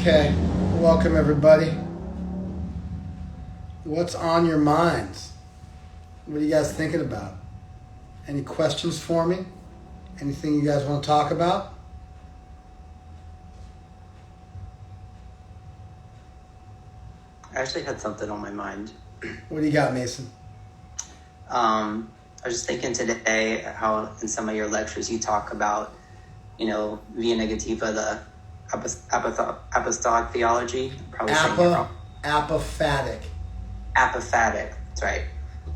Okay, welcome everybody. What's on your minds? What are you guys thinking about? Any questions for me? Anything you guys want to talk about? I actually had something on my mind. What do you got, Mason? I was just thinking today how in some of your lectures you talk about, via negativa, the apostolic theology. Probably saying it wrong. Apophatic. Apophatic, that's right.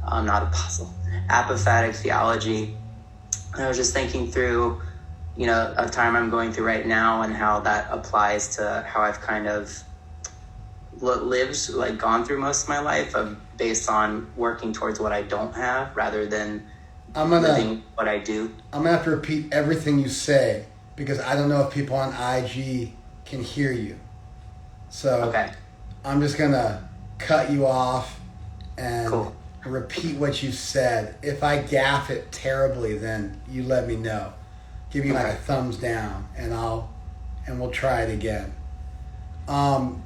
I'm not apostle. Apophatic theology. And I was just thinking through, a time I'm going through right now and how that applies to how I've kind of lived, gone through most of my life based on working towards what I don't have rather than living what I do. I'm going to have to repeat everything you say because I don't know if people on IG can hear you. So okay. I'm just going to cut you off and cool. Repeat what you said. If I gaff it terribly, then you let me know. Give me like a thumbs down and we'll try it again. Apophatic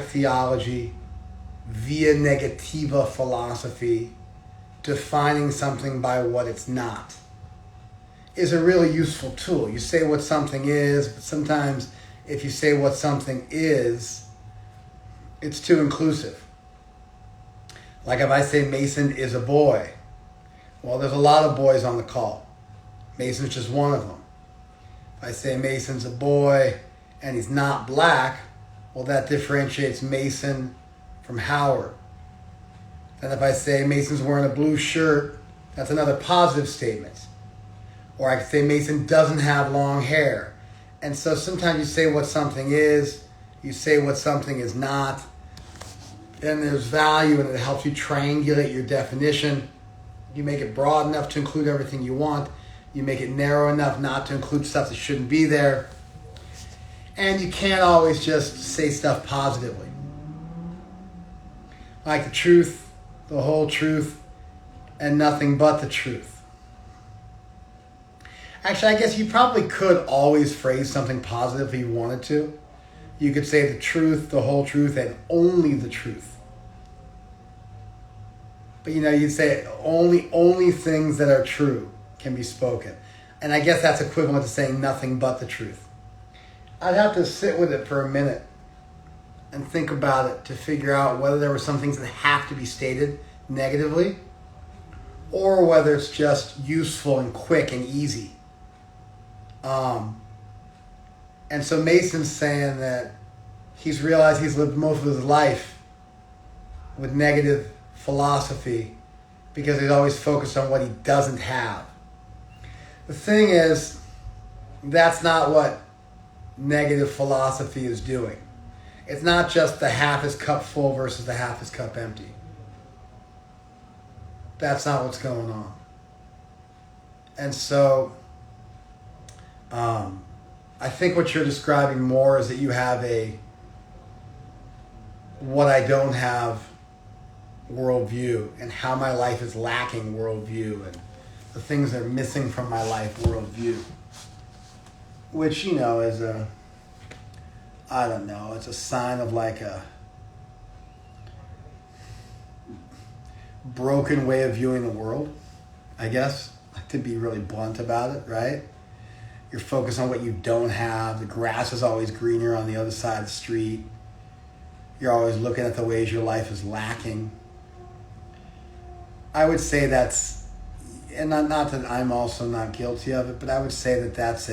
theology, via negativa philosophy, defining something by what it's not, is a really useful tool. You say what something is, but sometimes if you say what something is, it's too inclusive. Like if I say Mason is a boy, well, there's a lot of boys on the call. Mason's just one of them. If I say Mason's a boy and he's not black, well, that differentiates Mason from Howard. And if I say Mason's wearing a blue shirt, that's another positive statement. Or I could say Mason doesn't have long hair. And so sometimes you say what something is, you say what something is not, and there's value and it helps you triangulate your definition. You make it broad enough to include everything you want. You make it narrow enough not to include stuff that shouldn't be there. And you can't always just say stuff positively. Like the truth, the whole truth, and nothing but the truth. Actually, I guess you probably could always phrase something positive if you wanted to. You could say the truth, the whole truth, and only the truth. But you'd say only things that are true can be spoken. And I guess that's equivalent to saying nothing but the truth. I'd have to sit with it for a minute and think about it to figure out whether there were some things that have to be stated negatively or whether it's just useful and quick and easy. And so Mason's saying that he's realized he's lived most of his life with negative philosophy because he's always focused on what he doesn't have. The thing is, that's not what negative philosophy is doing. It's not just the half is cup full versus the half is cup empty. That's not what's going on. And so, I think what you're describing more is that you have a what I don't have worldview and how my life is lacking worldview and the things that are missing from my life worldview. Which, is it's a sign of like a broken way of viewing the world, I guess, to be really blunt about it, right? You're focused on what you don't have. The grass is always greener on the other side of the street. You're always looking at the ways your life is lacking. I would say that's, and not that I'm also not guilty of it, but I would say that that's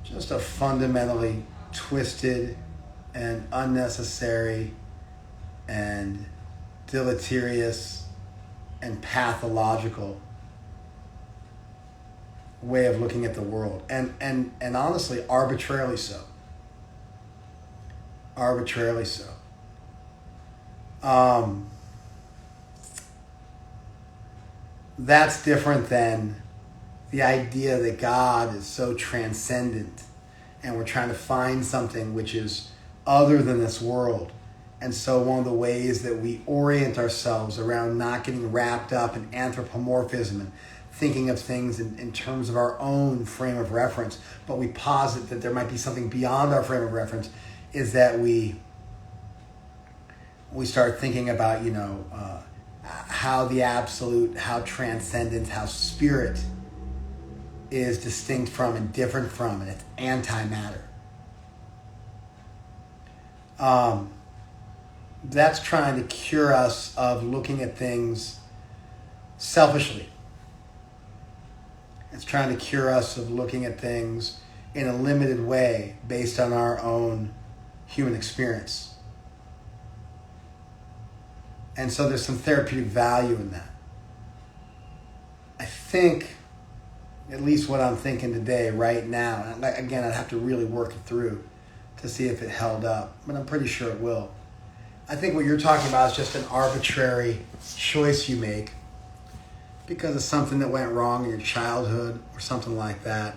just a fundamentally twisted and unnecessary and deleterious and pathological way of looking at the world. And honestly, arbitrarily so. Arbitrarily so. That's different than the idea that God is so transcendent and we're trying to find something which is other than this world. And so one of the ways that we orient ourselves around not getting wrapped up in anthropomorphism and thinking of things in terms of our own frame of reference, but we posit that there might be something beyond our frame of reference, is that we start thinking about, how the absolute, how transcendent, how spirit is distinct from and different from, and it's antimatter. That's trying to cure us of looking at things selfishly. It's trying to cure us of looking at things in a limited way based on our own human experience. And so there's some therapeutic value in that. I think, at least what I'm thinking today, right now, and again, I'd have to really work it through to see if it held up, but I'm pretty sure it will. I think what you're talking about is just an arbitrary choice you make because of something that went wrong in your childhood or something like that,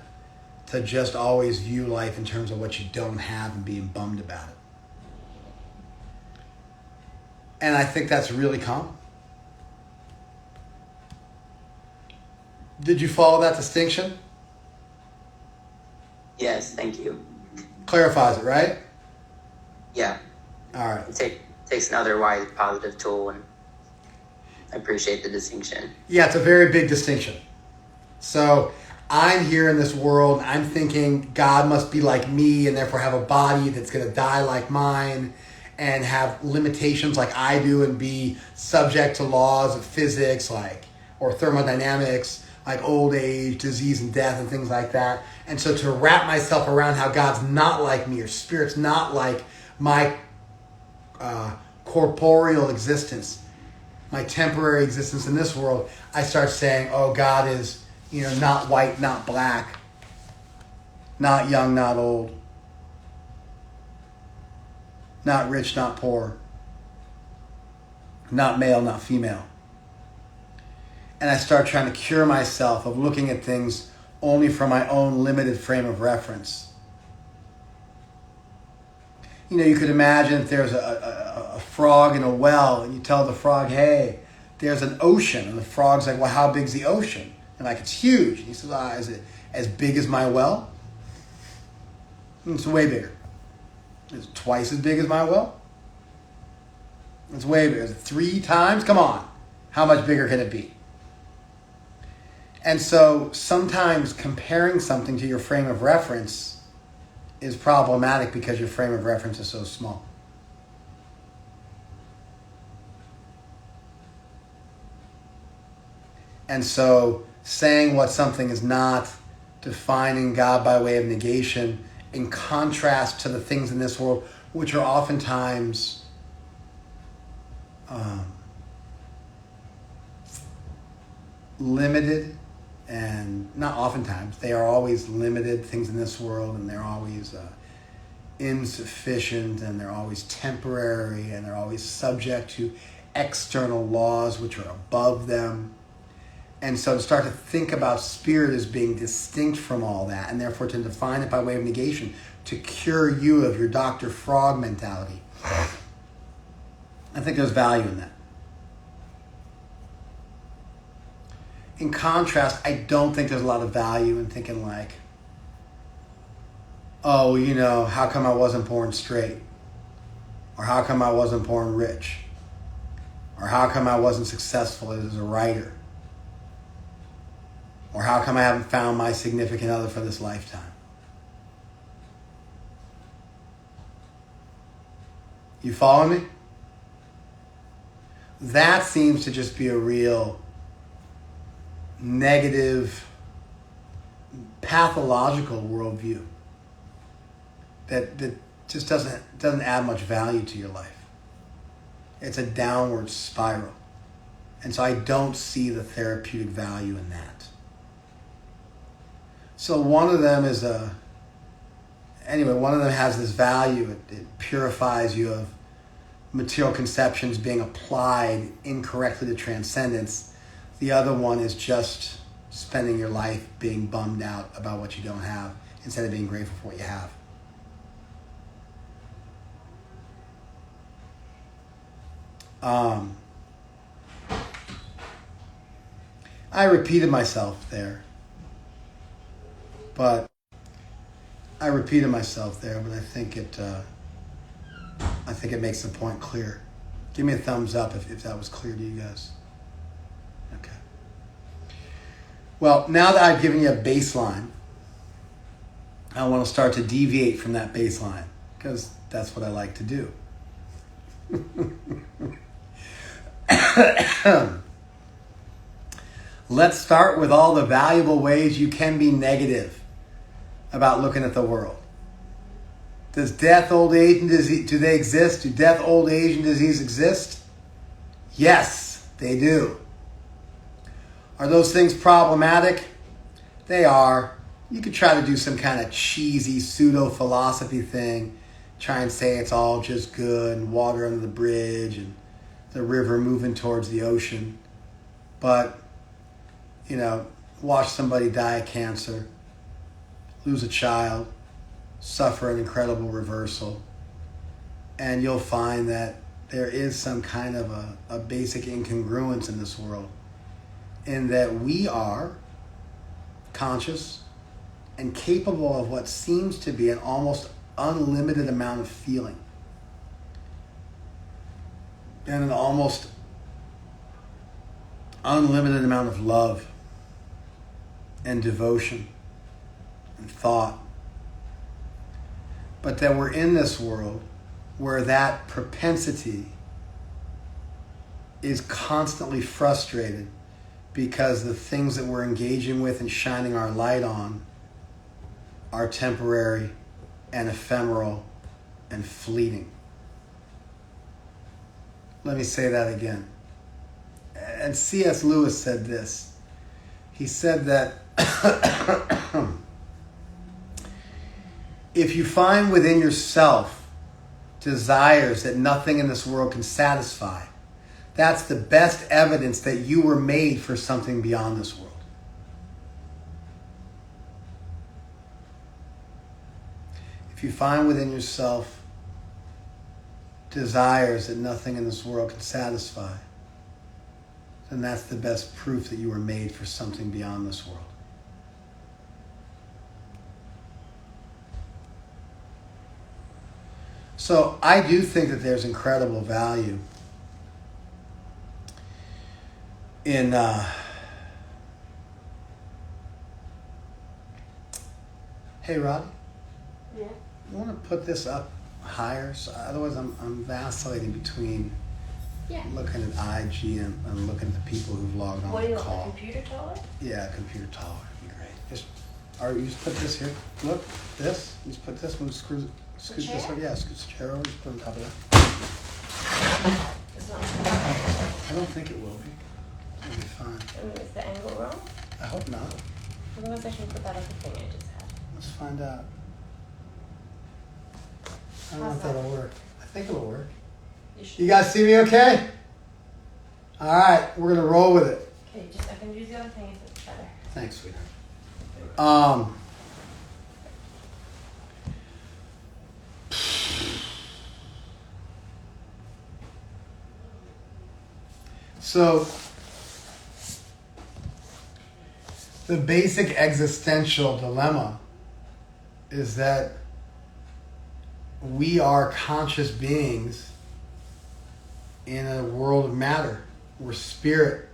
to just always view life in terms of what you don't have and being bummed about it. And I think that's really common. Did you follow that distinction? Yes, thank you. Clarifies it, right? Yeah. All right. It takes another wise, positive tool, and I appreciate the distinction. Yeah, it's a very big distinction. So I'm here in this world, I'm thinking God must be like me and therefore have a body that's going to die like mine and have limitations like I do and be subject to laws of physics or thermodynamics, like old age, disease, and death and things like that. And so to wrap myself around how God's not like me or spirit's not like my corporeal existence, my temporary existence in this world, I start saying, oh, God is, not white, not black, not young, not old, not rich, not poor, not male, not female. And I start trying to cure myself of looking at things only from my own limited frame of reference. You could imagine if there's a frog in a well and you tell the frog, hey, there's an ocean. And the frog's like, well, how big's the ocean? And it's huge. And he says, is it as big as my well? And it's way bigger. Is it twice as big as my well? It's way bigger. Is it 3 times? Come on. How much bigger can it be? And so sometimes comparing something to your frame of reference is problematic because your frame of reference is so small. And so saying what something is not, defining God by way of negation, in contrast to the things in this world, which are oftentimes limited, and not oftentimes, they are always limited, things in this world, and they're always insufficient, and they're always temporary, and they're always subject to external laws which are above them. And so to start to think about spirit as being distinct from all that, and therefore to define it by way of negation, to cure you of your Dr. Frog mentality, I think there's value in that. In contrast, I don't think there's a lot of value in thinking like, oh, how come I wasn't born straight? Or how come I wasn't born rich? Or how come I wasn't successful as a writer? Or how come I haven't found my significant other for this lifetime? You follow me? That seems to just be a real negative, pathological worldview that just doesn't add much value to your life. It's a downward spiral. And so I don't see the therapeutic value in that. So one of them has this value. It purifies you of material conceptions being applied incorrectly to transcendence. The other one is just spending your life being bummed out about what you don't have instead of being grateful for what you have. I repeated myself there. But I think it makes the point clear. Give me a thumbs up if that was clear to you guys. Okay. Well, now that I've given you a baseline, I want to start to deviate from that baseline because that's what I like to do. Let's start with all the valuable ways you can be negative about looking at the world. Does death, old age, and disease, do they exist? Do death, old age, and disease exist? Yes, they do. Are those things problematic? They are. You could try to do some kind of cheesy pseudo-philosophy thing, try and say it's all just good and water under the bridge and the river moving towards the ocean. But, watch somebody die of cancer, lose a child, suffer an incredible reversal, and you'll find that there is some kind of a basic incongruence in this world, in that we are conscious and capable of what seems to be an almost unlimited amount of feeling and an almost unlimited amount of love and devotion and thought. But that we're in this world where that propensity is constantly frustrated because the things that we're engaging with and shining our light on are temporary and ephemeral and fleeting. Let me say that again. And C.S. Lewis said this. He said that if you find within yourself desires that nothing in this world can satisfy, that's the best evidence that you were made for something beyond this world. If you find within yourself desires that nothing in this world can satisfy, then that's the best proof that you were made for something beyond this world. So I do think that there's incredible value in hey Rod, yeah, you want to put this up higher? So otherwise I'm vacillating between looking at IG and looking at the people who've logged on what do you the want, call. the computer taller? Yeah, computer taller would be great. You just put this here. Look, this. You just put this one. Scoot this chair? over. Yeah, scoot the chair over. Just put it on top of that. It's not. I don't think it will be. It'll be fine. Is the angle wrong? I hope not. Otherwise I can put that other thing I just had. Let's find out. I don't know How's if that? that'll work. I think it'll work. should. You guys see me okay? All right, we're gonna roll with it. Okay, I can use the other thing if it's better. Thanks, sweetheart. So the basic existential dilemma is that we are conscious beings in a world of matter. We're spirit.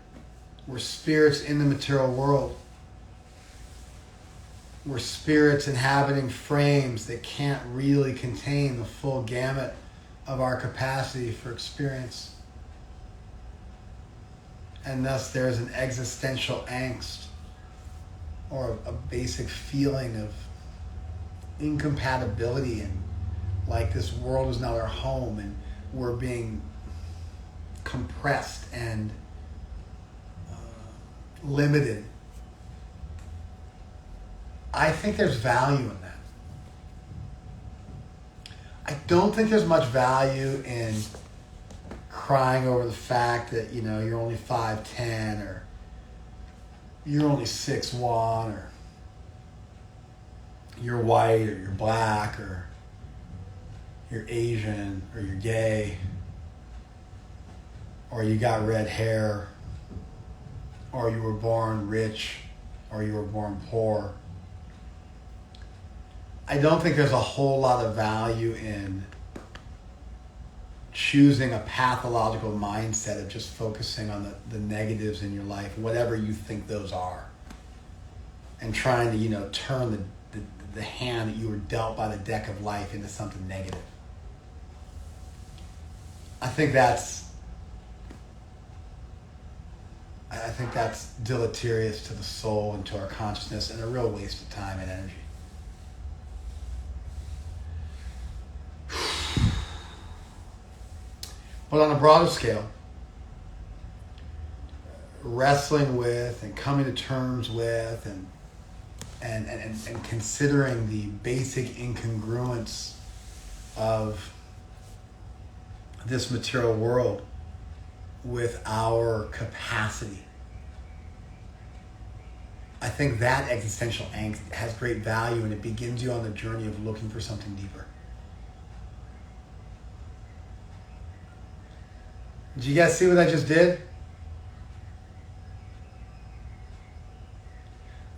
We're spirits in the material world. We're spirits inhabiting frames that can't really contain the full gamut of our capacity for experience. And thus there's an existential angst or a basic feeling of incompatibility, and like this world is not our home and we're being compressed and limited. I think there's value in that. I don't think there's much value in crying over the fact that, you're only 5'10", or you're only 6'1", or you're white, or you're black, or you're Asian, or you're gay, or you got red hair, or you were born rich, or you were born poor. I don't think there's a whole lot of value in choosing a pathological mindset of just focusing on the negatives in your life, whatever you think those are, and trying to, turn the hand that you were dealt by the deck of life into something negative. I think that's deleterious to the soul and to our consciousness, and a real waste of time and energy. But on a broader scale, wrestling with and coming to terms with and considering the basic incongruence of this material world with our capacity, I think that existential angst has great value, and it begins you on the journey of looking for something deeper. Did you guys see what I just did?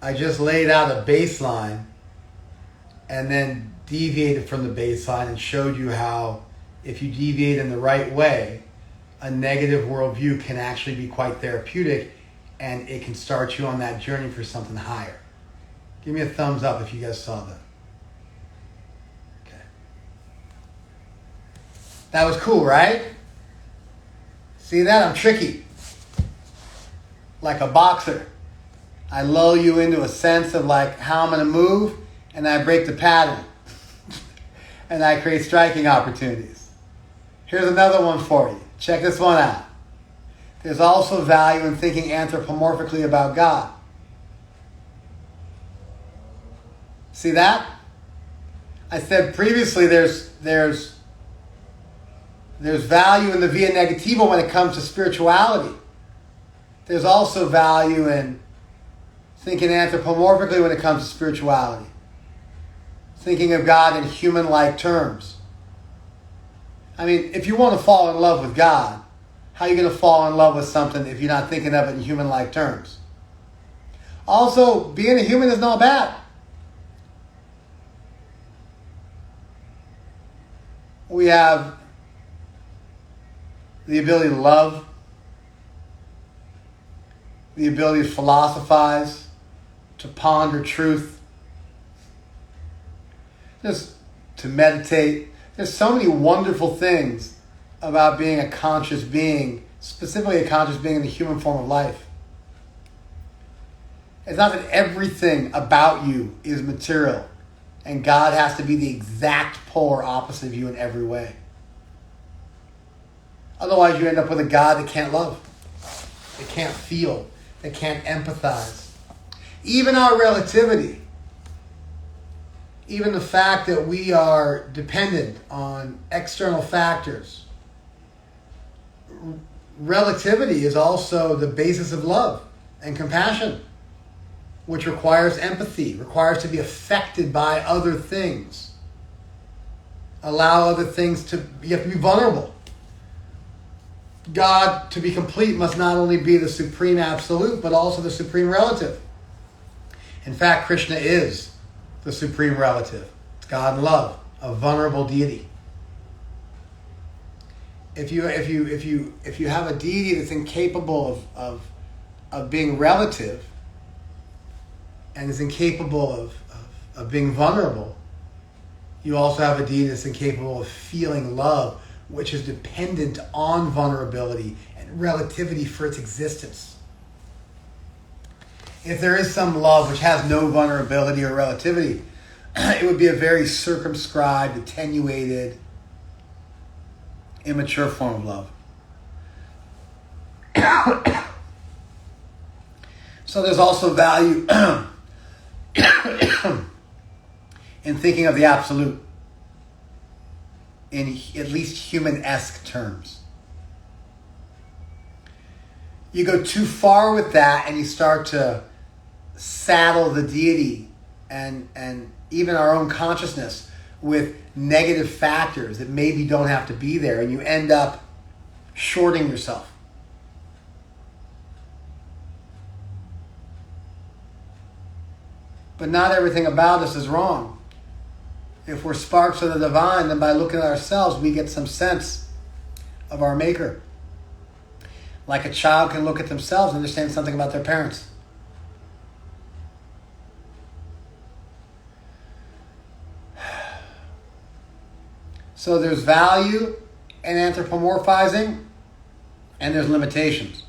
I just laid out a baseline and then deviated from the baseline and showed you how, if you deviate in the right way, a negative worldview can actually be quite therapeutic, and it can start you on that journey for something higher. Give me a thumbs up if you guys saw that. Okay. That was cool, right? See that? I'm tricky. Like a boxer. I lull you into a sense of like how I'm going to move, and I break the pattern. And I create striking opportunities. Here's another one for you. Check this one out. There's also value in thinking anthropomorphically about God. See that? I said previously there's value in the via negativa when it comes to spirituality. There's also value in thinking anthropomorphically when it comes to spirituality. Thinking of God in human-like terms. I mean, if you want to fall in love with God, how are you going to fall in love with something if you're not thinking of it in human-like terms? Also, being a human is not bad. We have the ability to love, the ability to philosophize, to ponder truth, just to meditate. There's so many wonderful things about being a conscious being, specifically a conscious being in the human form of life. It's not that everything about you is material, and God has to be the exact polar opposite of you in every way. Otherwise, you end up with a God that can't love, that can't feel, that can't empathize. Even our relativity, even the fact that we are dependent on external factors, relativity is also the basis of love and compassion, which requires empathy, requires to be affected by other things. Allow other things to, you have to be vulnerable. God, to be complete, must not only be the supreme absolute, but also the supreme relative. In fact, Krishna is the supreme relative. It's God in love, a vulnerable deity. If you have a deity that's incapable of being relative and is incapable of being vulnerable, you also have a deity that's incapable of feeling love, which is dependent on vulnerability and relativity for its existence. If there is some love which has no vulnerability or relativity, it would be a very circumscribed, attenuated, immature form of love. So there's also value in thinking of the absolute in at least human-esque terms. You go too far with that and you start to saddle the deity and even our own consciousness with negative factors that maybe don't have to be there, and you end up shorting yourself. But not everything about us is wrong. If we're sparks of the divine, then by looking at ourselves, we get some sense of our maker. Like a child can look at themselves and understand something about their parents. So there's value in anthropomorphizing, and there's limitations.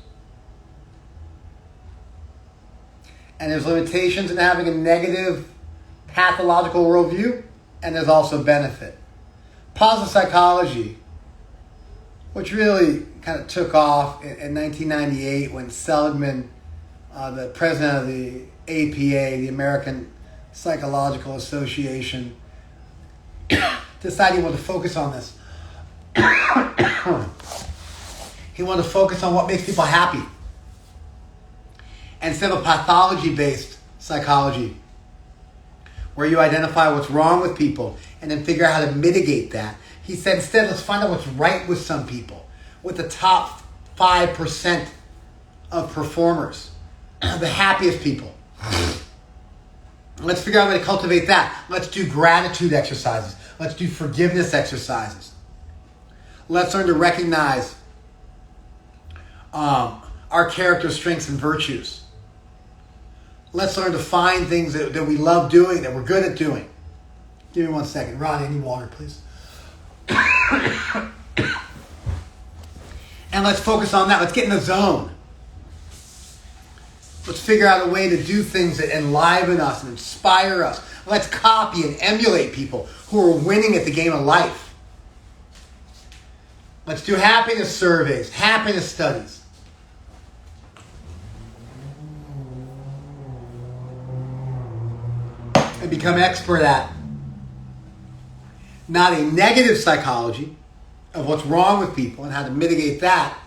And there's limitations in having a negative pathological worldview, and there's also benefit. Positive psychology, which really kind of took off in 1998 when Seligman, the president of the APA, the American Psychological Association, decided he wanted to focus on this. He wanted to focus on what makes people happy instead of pathology-based psychology, where you identify what's wrong with people and then figure out how to mitigate that. He said, instead, let's find out what's right with some people, with the top 5% of performers, the happiest people. Let's figure out how to cultivate that. Let's do gratitude exercises. Let's do forgiveness exercises. Let's learn to recognize our character strengths and virtues. Let's learn to find things that we love doing, that we're good at doing. Give me 1 second. Ronnie, I need water, please. And let's focus on that. Let's get in the zone. Let's figure out a way to do things that enliven us and inspire us. Let's copy and emulate people who are winning at the game of life. Let's do happiness surveys, happiness studies. And become expert at not a negative psychology of what's wrong with people and how to mitigate that,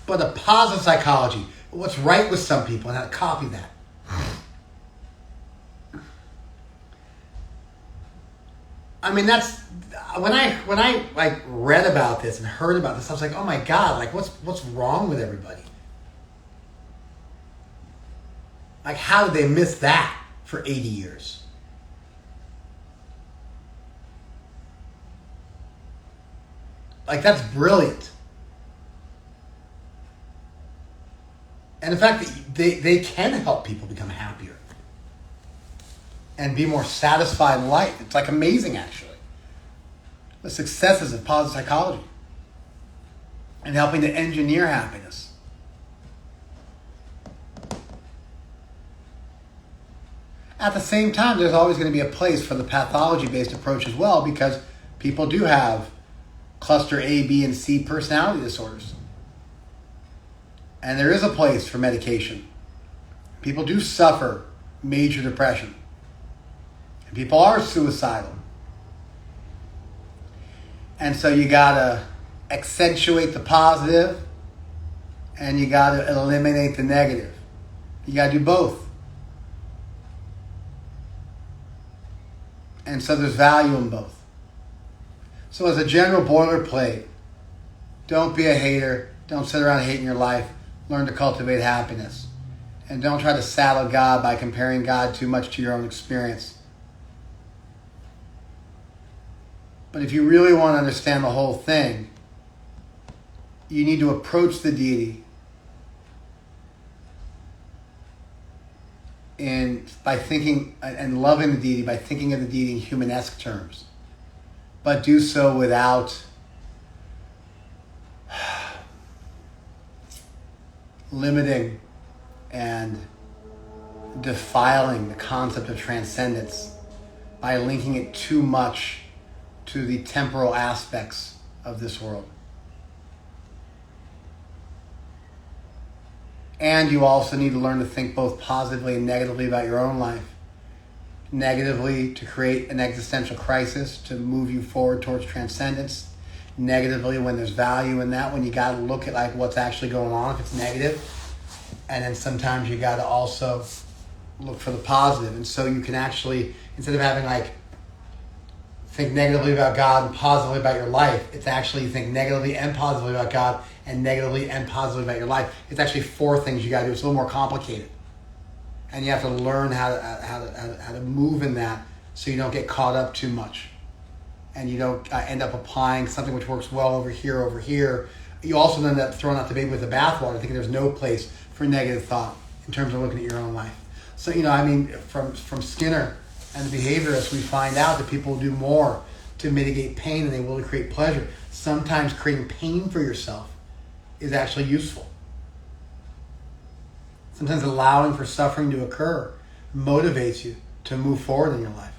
but a positive psychology of what's right with some people and how to copy that. I mean, that's when I like read about this and heard about this, I was like, oh my God, like what's wrong with everybody? Like, how did they miss that for 80 years? Like, that's brilliant. And in fact, they can help people become happier and be more satisfied in life. It's like amazing, actually. The successes of positive psychology and helping to engineer happiness. At the same time, there's always going to be a place for the pathology-based approach as well, because people do have cluster A, B, and C personality disorders. And there is a place for medication. People do suffer major depression. And people are suicidal. And so you gotta accentuate the positive and you gotta eliminate the negative. You gotta do both. And so there's value in both. So as a general boilerplate, don't be a hater. Don't sit around hating your life. Learn to cultivate happiness. And don't try to saddle God by comparing God too much to your own experience. But if you really want to understand the whole thing, you need to approach the deity by thinking and loving the deity by thinking of the deity in humanesque terms. But do so without limiting and defiling the concept of transcendence by linking it too much to the temporal aspects of this world. And you also need to learn to think both positively and negatively about your own life. Negatively, to create an existential crisis, to move you forward towards transcendence. Negatively, when there's value in that, when you got to look at like what's actually going on if it's negative. And then sometimes you got to also look for the positive. And so you can actually, instead of having like think negatively about God and positively about your life, it's actually you think negatively and positively about God and negatively and positively about your life. It's actually 4 things you got to do. It's a little more complicated. And you have to learn how to move in that so you don't get caught up too much. And you don't end up applying something which works well over here. You also end up throwing out the baby with the bathwater, thinking there's no place for negative thought in terms of looking at your own life. So, from Skinner and the behaviorists, we find out that people do more to mitigate pain than they will to create pleasure. Sometimes creating pain for yourself is actually useful. Sometimes allowing for suffering to occur motivates you to move forward in your life.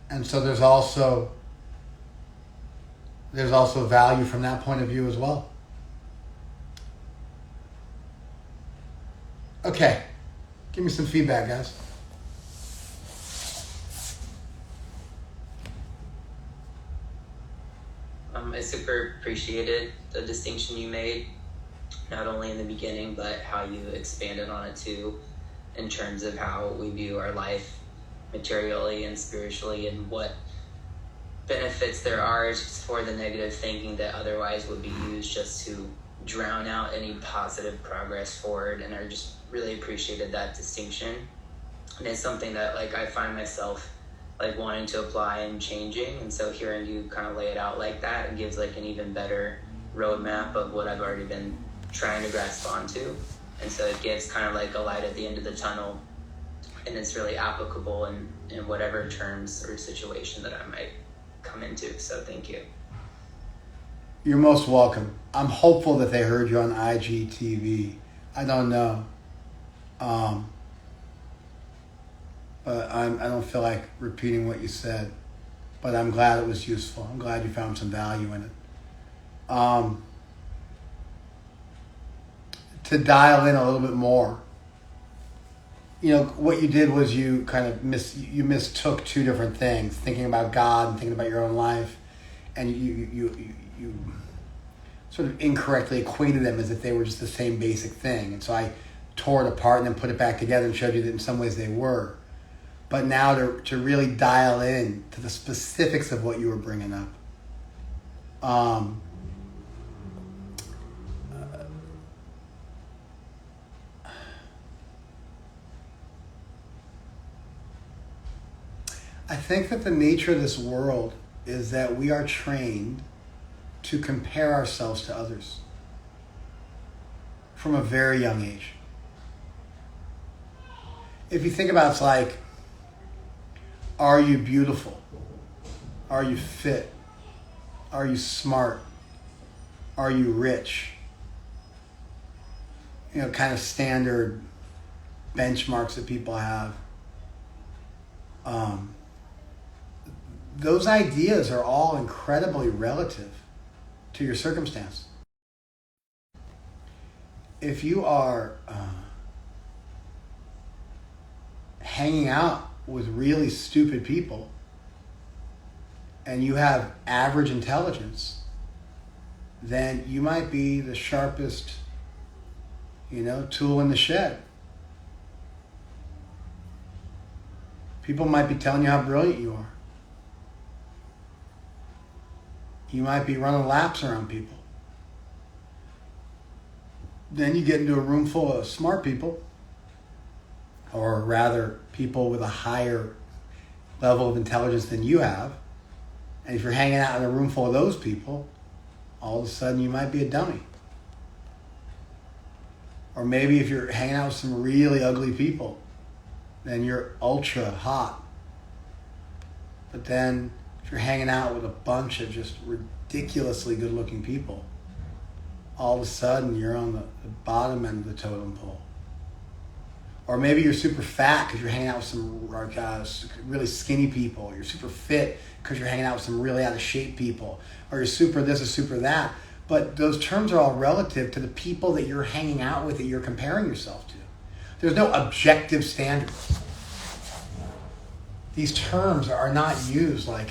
And so there's also value from that point of view as well. Okay, give me some feedback, guys. I super appreciated the distinction you made, not only in the beginning, but how you expanded on it too, in terms of how we view our life materially and spiritually, and what benefits there are for the negative thinking that otherwise would be used just to drown out any positive progress forward. And I just really appreciated that distinction. And it's something that I find myself wanting to apply and changing. And so hearing you kind of lay it out like that, it gives an even better roadmap of what I've already been trying to grasp onto. And so it gives kind of a light at the end of the tunnel, and it's really applicable in whatever terms or situation that I might come into. So thank you. You're most welcome. I'm hopeful that they heard you on IGTV. I don't know. But I don't feel like repeating what you said. But I'm glad it was useful. I'm glad you found some value in it. To dial in a little bit more, what you did was you kind of mistook two different things, thinking about God and thinking about your own life, and you sort of incorrectly equated them as if they were just the same basic thing. And so I tore it apart and then put it back together and showed you that in some ways they were. But now to really dial in to the specifics of what you were bringing up. I think that the nature of this world is that we are trained to compare ourselves to others from a very young age. If you think about it's are you beautiful? Are you fit? Are you smart? Are you rich? Kind of standard benchmarks that people have. Those ideas are all incredibly relative to your circumstance. If you are hanging out with really stupid people and you have average intelligence, then you might be the sharpest, tool in the shed. People might be telling you how brilliant you are. You might be running laps around people. Then you get into a room full of smart people, or rather people with a higher level of intelligence than you have. And if you're hanging out in a room full of those people, all of a sudden you might be a dummy. Or maybe if you're hanging out with some really ugly people, then you're ultra hot. But then if you're hanging out with a bunch of just ridiculously good-looking people, all of a sudden you're on the bottom end of the totem pole. Or maybe you're super fat because you're hanging out with some really skinny people. Or you're super fit because you're hanging out with some really out-of-shape people. Or you're super this or super that. But those terms are all relative to the people that you're hanging out with, that you're comparing yourself to. There's no objective standard. These terms are not used I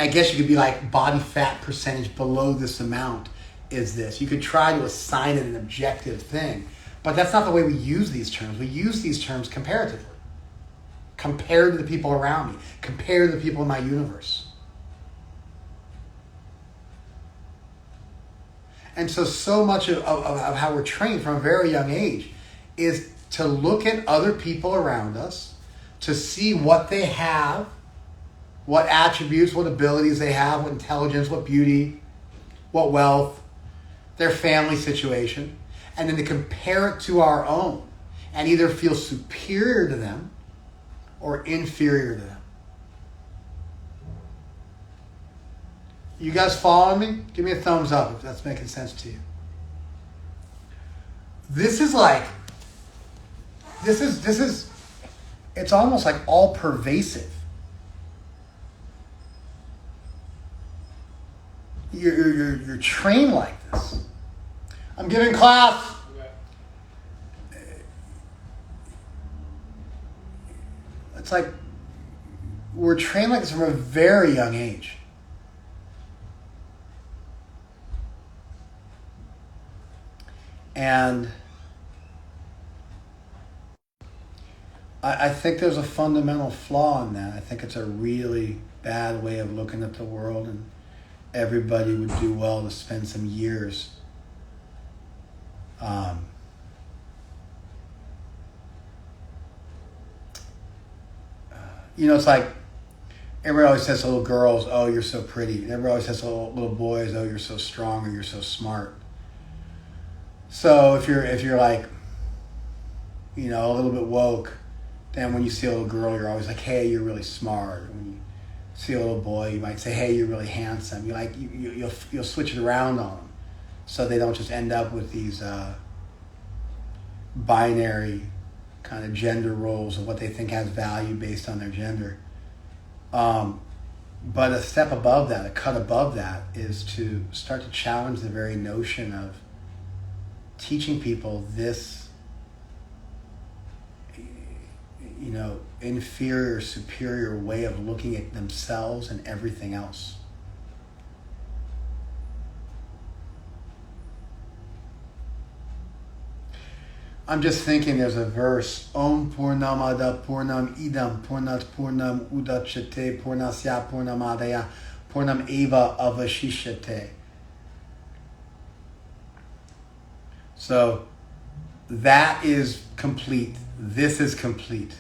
guess you could be body fat percentage below this amount is this. You could try to assign it an objective thing, but that's not the way we use these terms. We use these terms comparatively. Compared to the people around me, compared to the people in my universe. And so much of how we're trained from a very young age is to look at other people around us, to see what they have, what attributes, what abilities they have, what intelligence, what beauty, what wealth, their family situation, and then to compare it to our own and either feel superior to them or inferior to them. You guys following me? Give me a thumbs up if that's making sense to you. This is, it's almost like all pervasive. You're trained like this. I'm giving class. It's like we're trained like this from a very young age. And I think there's a fundamental flaw in that. I think it's a really bad way of looking at the world, and everybody would do well to spend some years it's like everybody always says to little girls, oh, you're so pretty. And everybody always says to little boys, oh, you're so strong or you're so smart. So if you're like, a little bit woke, then when you see a little girl, you're always like, hey, you're really smart. When you see a little boy, you might say, hey, you're really handsome. You'll switch it around on them, so they don't just end up with these binary kind of gender roles of what they think has value based on their gender. But a step above that, a cut above that, is to start to challenge the very notion of teaching people this, inferior, superior way of looking at themselves and everything else. I'm just thinking there's a verse, Om Purnamada Purnam Idam Purnat Purnam Udachyate Purnasya Purnamadaya Purnam Eva Avashishyate. So that is complete. This is complete.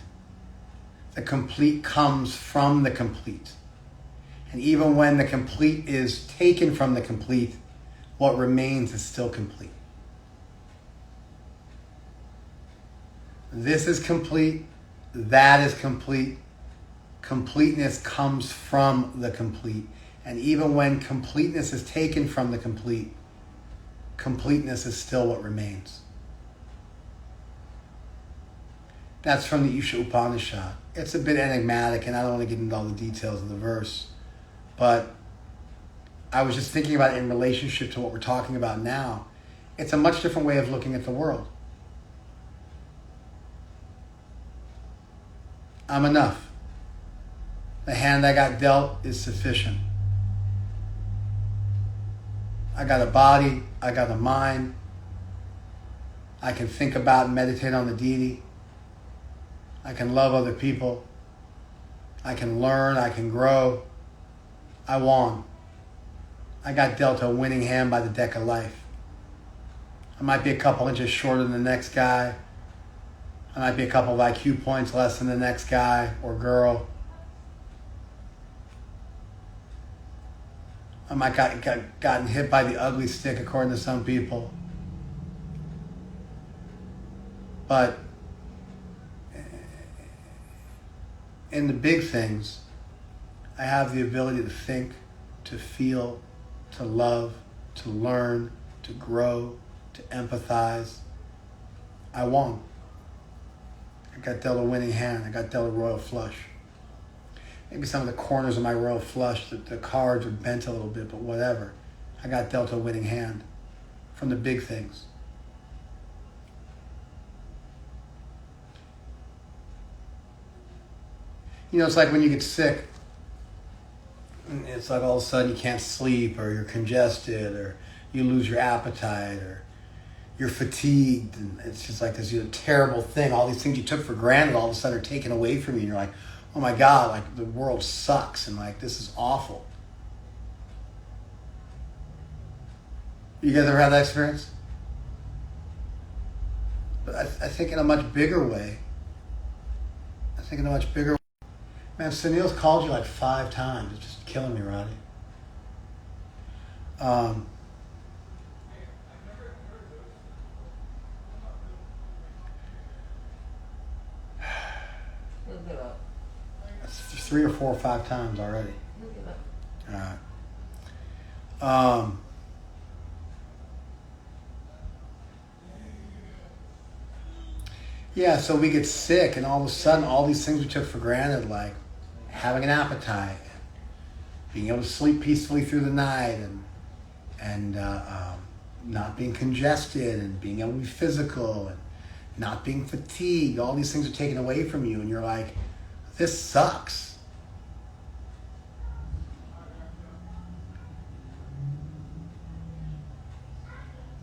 The complete comes from the complete. And even when the complete is taken from the complete, what remains is still complete. This is complete. That is complete. Completeness comes from the complete. And even when completeness is taken from the complete, completeness is still what remains. That's from the Isha Upanishad. It's a bit enigmatic, and I don't want to get into all the details of the verse, but I was just thinking about it in relationship to what we're talking about now. It's a much different way of looking at the world. I'm enough. The hand I got dealt is sufficient. I got a body, I got a mind. I can think about and meditate on the deity. I can love other people. I can learn, I can grow. I won. I got dealt a winning hand by the deck of life. I might be a couple inches shorter than the next guy. I might be a couple of IQ points less than the next guy or girl. I might gotten hit by the ugly stick according to some people. But in the big things, I have the ability to think, to feel, to love, to learn, to grow, to empathize. I won. I got dealt a winning hand. I got dealt a royal flush. Maybe some of the corners of my royal flush, the cards are bent a little bit, but whatever. I got dealt a winning hand from the big things. It's like when you get sick, it's like all of a sudden you can't sleep, or you're congested, or you lose your appetite, or you're fatigued, and it's just like this terrible thing. All these things you took for granted all of a sudden are taken away from you, and you're like, oh my God, like the world sucks, and like this is awful. You guys ever had that experience? But I think in a much bigger way. Man, Sunil's called you like 5 times. It's just killing me, Roddy. He'll give up. That's 3 or 4 or 5 times already. He'll give up. All right. Yeah, so we get sick, and all of a sudden, all these things we took for granted, like having an appetite, being able to sleep peacefully through the night, and not being congested, and being able to be physical, and not being fatigued. All these things are taken away from you, and you're like, this sucks.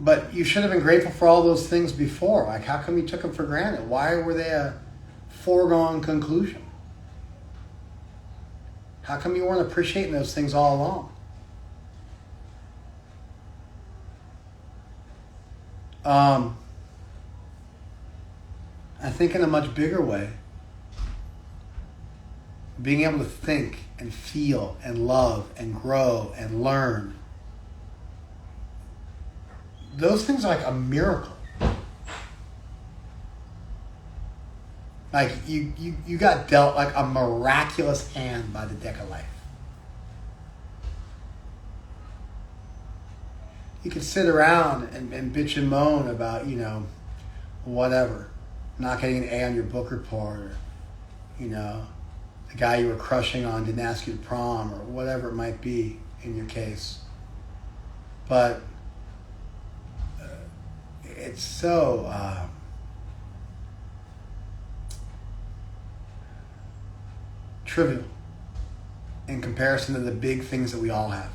But you should have been grateful for all those things before. Like, how come you took them for granted? Why were they a foregone conclusion? How come you weren't appreciating those things all along? I think in a much bigger way, being able to think and feel and love and grow and learn, those things are like a miracle. Like you got dealt like a miraculous hand by the deck of life. You could sit around and bitch and moan about, whatever. Not getting an A on your book report, or, the guy you were crushing on didn't ask you to prom, or whatever it might be in your case. But it's so trivial in comparison to the big things that we all have.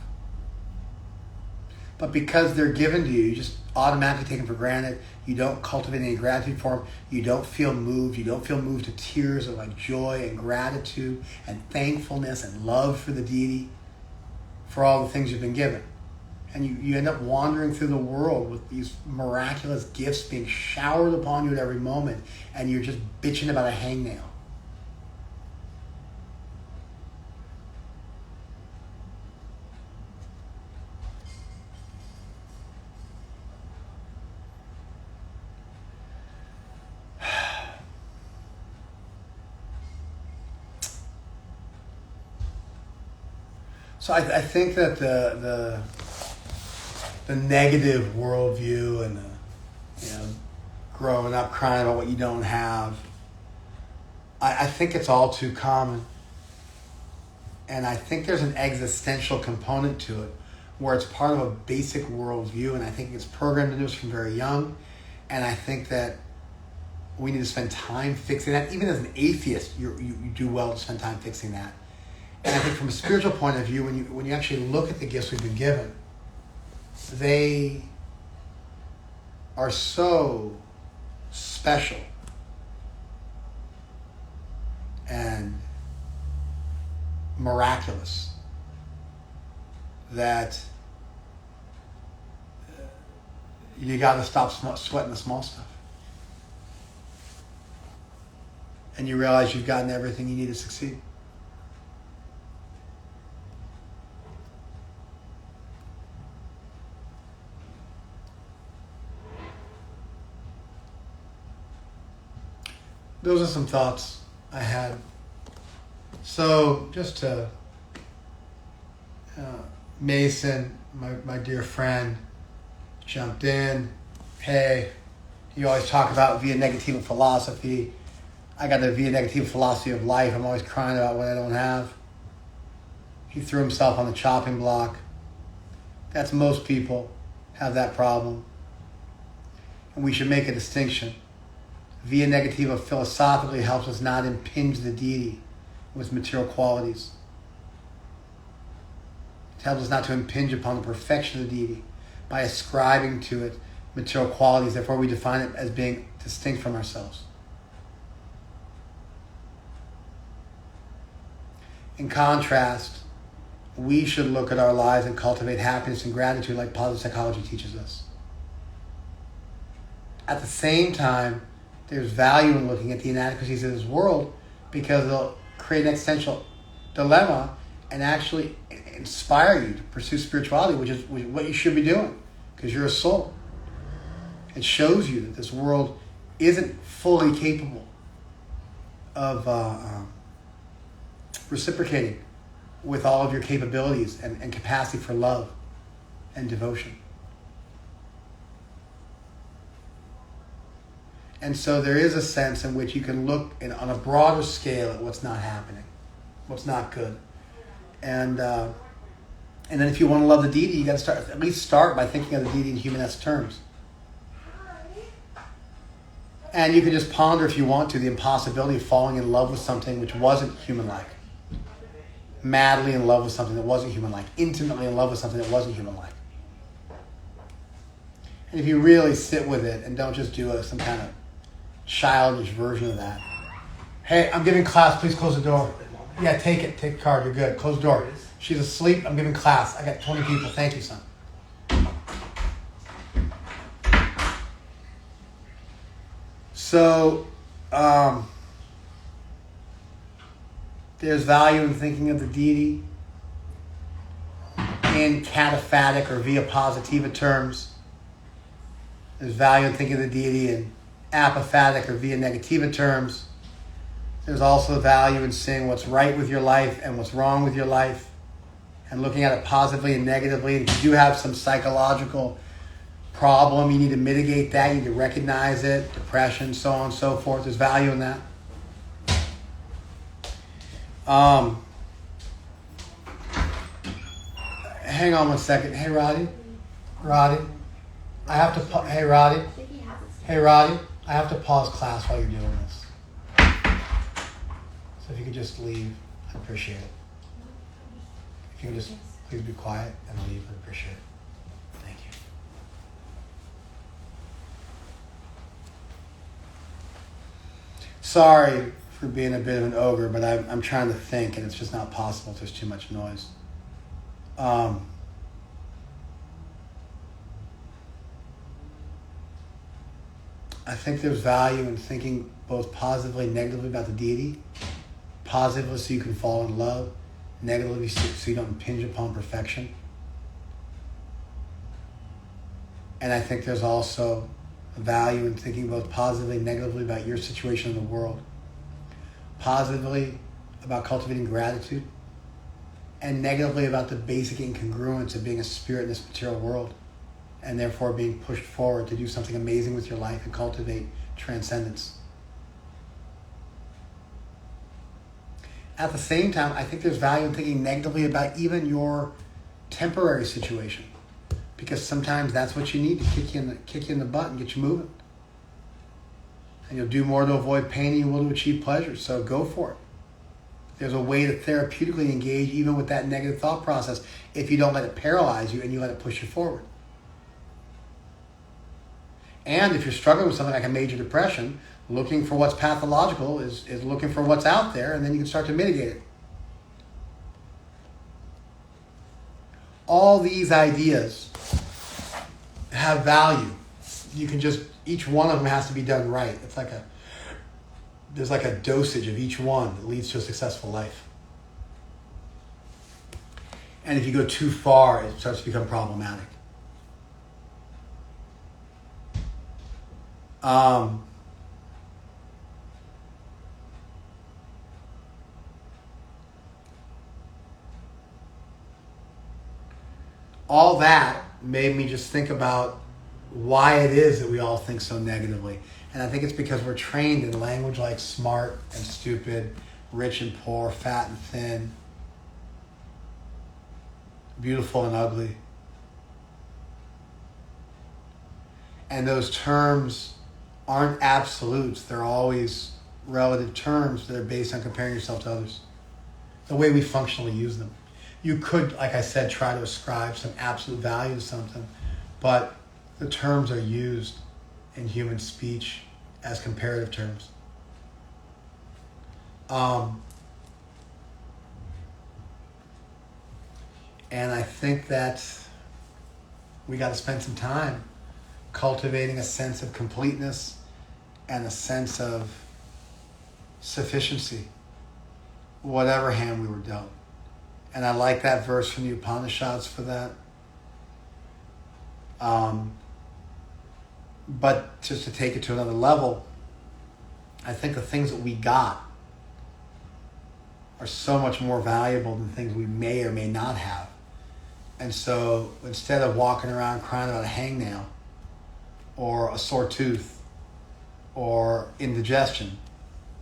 But because they're given to you, you just automatically take them for granted. You don't cultivate any gratitude for them. You don't feel moved. You don't feel moved to tears of like joy and gratitude and thankfulness and love for the deity for all the things you've been given. And you end up wandering through the world with these miraculous gifts being showered upon you at every moment, and you're just bitching about a hangnail. So I think that the negative worldview and the growing up crying about what you don't have, I think it's all too common. And I think there's an existential component to it where it's part of a basic worldview, and I think it's programmed into us from very young. And I think that we need to spend time fixing that. Even as an atheist, you do well to spend time fixing that. And I think from a spiritual point of view, when you actually look at the gifts we've been given, they are so special and miraculous that you got to stop sweating the small stuff. And you realize you've gotten everything you need to succeed. Those are some thoughts I had. So just to Mason, my dear friend, jumped in. Hey, you always talk about via negativa philosophy. I got the via negativa philosophy of life. I'm always crying about what I don't have. He threw himself on the chopping block. That's most people have that problem. And we should make a distinction. Via negativa philosophically helps us not impinge the deity with material qualities. It helps us not to impinge upon the perfection of the deity by ascribing to it material qualities. Therefore, we define it as being distinct from ourselves. In contrast, we should look at our lives and cultivate happiness and gratitude like positive psychology teaches us. At the same time, there's value in looking at the inadequacies of this world because they'll create an existential dilemma and actually inspire you to pursue spirituality, which is what you should be doing because you're a soul. It shows you that this world isn't fully capable of reciprocating with all of your capabilities and capacity for love and devotion. And so there is a sense in which you can look on a broader scale at what's not happening, what's not good. And then if you want to love the deity, you got to at least start by thinking of the deity in humanesque terms. And you can just ponder, if you want to, the impossibility of falling in love with something which wasn't human-like. Madly in love with something that wasn't human-like. Intimately in love with something that wasn't human-like. And if you really sit with it and don't just do some kind of childish version of that. Hey, I'm giving class. Please close the door. Yeah, take it. Take the card. You're good. Close the door. She's asleep. I'm giving class. I got 20 people. Thank you, son. So, there's value in thinking of the deity in cataphatic or via positiva terms. There's value in thinking of the deity in apophatic or via negativa terms. There's also value in seeing what's right with your life and what's wrong with your life and looking at it positively and negatively. And if you do have some psychological problem, you need to mitigate that. You need to recognize it, depression, so on and so forth. There's value in that. Hang on one second. Hey, Roddy. I have to... Hey, Roddy. I have to pause class while you're doing this. So if you could just leave, I'd appreciate it. If you could just please be quiet and leave, I'd appreciate it. Thank you. Sorry for being a bit of an ogre, but I'm trying to think, and it's just not possible if there's too much noise. I think there's value in thinking both positively and negatively about the deity. Positively so you can fall in love. Negatively so you don't impinge upon perfection. And I think there's also value in thinking both positively and negatively about your situation in the world. Positively about cultivating gratitude. And negatively about the basic incongruence of being a spirit in this material world. And therefore being pushed forward to do something amazing with your life and cultivate transcendence. At the same time, I think there's value in thinking negatively about even your temporary situation. Because sometimes that's what you need to kick you in the butt and get you moving. And you'll do more to avoid pain than you will to achieve pleasure. So go for it. There's a way to therapeutically engage even with that negative thought process if you don't let it paralyze you and you let it push you forward. And if you're struggling with something like a major depression, looking for what's pathological is looking for what's out there, and then you can start to mitigate it. All these ideas have value. You can just, each one of them has to be done right. It's like there's like a dosage of each one that leads to a successful life. And if you go too far, it starts to become problematic. All that made me just think about why it is that we all think so negatively. And I think it's because we're trained in language like smart and stupid, rich and poor, fat and thin, beautiful and ugly. And those terms aren't absolutes. They're always relative terms that are based on comparing yourself to others. The way we functionally use them. You could, like I said, try to ascribe some absolute value to something, but the terms are used in human speech as comparative terms. And I think that we got to spend some time cultivating a sense of completeness and a sense of sufficiency, whatever hand we were dealt. And I like that verse from the Upanishads for that. But just to take it to another level, I think the things that we got are so much more valuable than things we may or may not have. And so instead of walking around crying about a hangnail or a sore tooth or indigestion,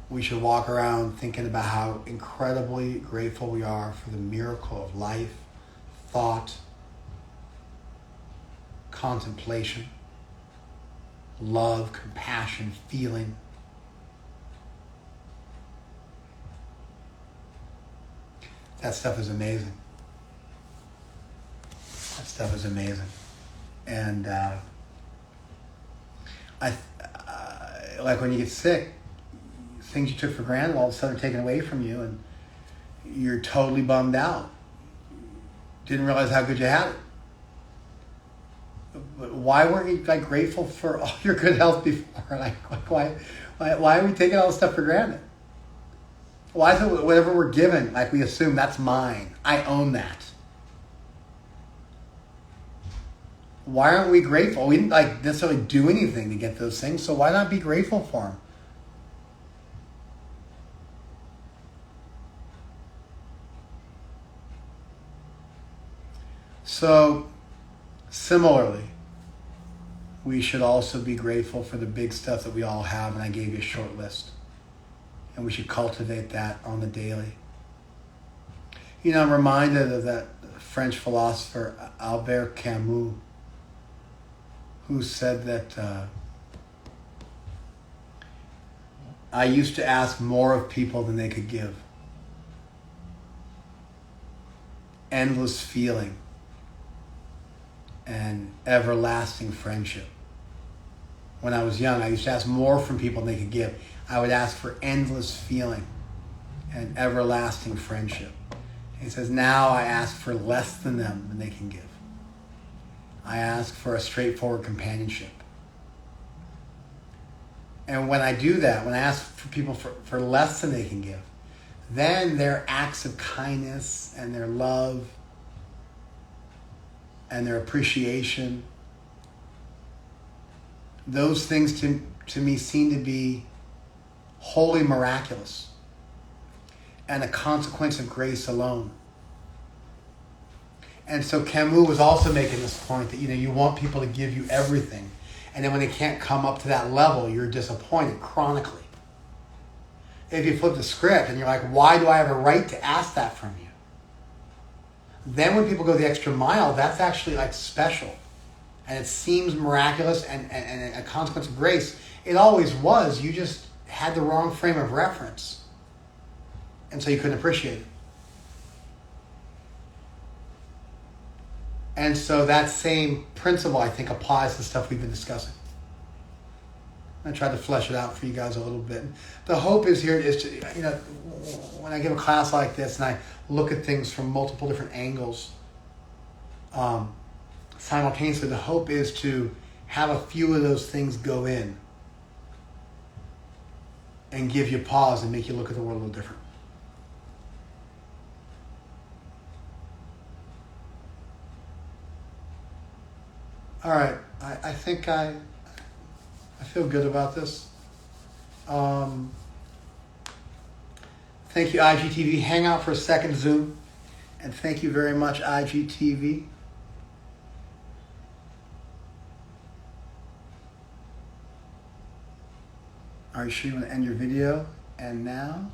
we should walk around thinking about how incredibly grateful we are for the miracle of life, thought, contemplation, love, compassion, feeling. That stuff is amazing. That stuff is amazing. And like when you get sick, things you took for granted all of a sudden are taken away from you and you're totally bummed out. Didn't realize how good you had it. But why weren't you like grateful for all your good health before? Like why are we taking all this stuff for granted? Why is it whatever we're given, like we assume that's mine, I own that? Why aren't we grateful? We didn't like necessarily do anything to get those things, so why not be grateful for them? So, similarly, we should also be grateful for the big stuff that we all have, and I gave you a short list. And we should cultivate that on the daily. You know, I'm reminded of that French philosopher Albert Camus, who said that I used to ask more of people than they could give. Endless feeling and everlasting friendship. When I was young, I used to ask more from people than they could give. I would ask for endless feeling and everlasting friendship. He says, now I ask for less than them than they can give. I ask for a straightforward companionship. And when I do that, when I ask for people for less than they can give, then their acts of kindness and their love and their appreciation, those things to me seem to be wholly miraculous and a consequence of grace alone. And so Camus was also making this point that, you know, you want people to give you everything, and then when they can't come up to that level, you're disappointed chronically. If you flip the script and you're like, why do I have a right to ask that from you? Then when people go the extra mile, that's actually like special. And it seems miraculous and a consequence of grace. It always was. You just had the wrong frame of reference. And so you couldn't appreciate it. And so that same principle, I think, applies to stuff we've been discussing. I tried to flesh it out for you guys a little bit. The hope is here is to, you know, when I give a class like this and I look at things from multiple different angles, simultaneously, the hope is to have a few of those things go in and give you pause and make you look at the world a little different. All right, I think I feel good about this. Thank you, IGTV. Hang out for a second, Zoom. And thank you very much, IGTV. Are you sure you want to end your video? And now?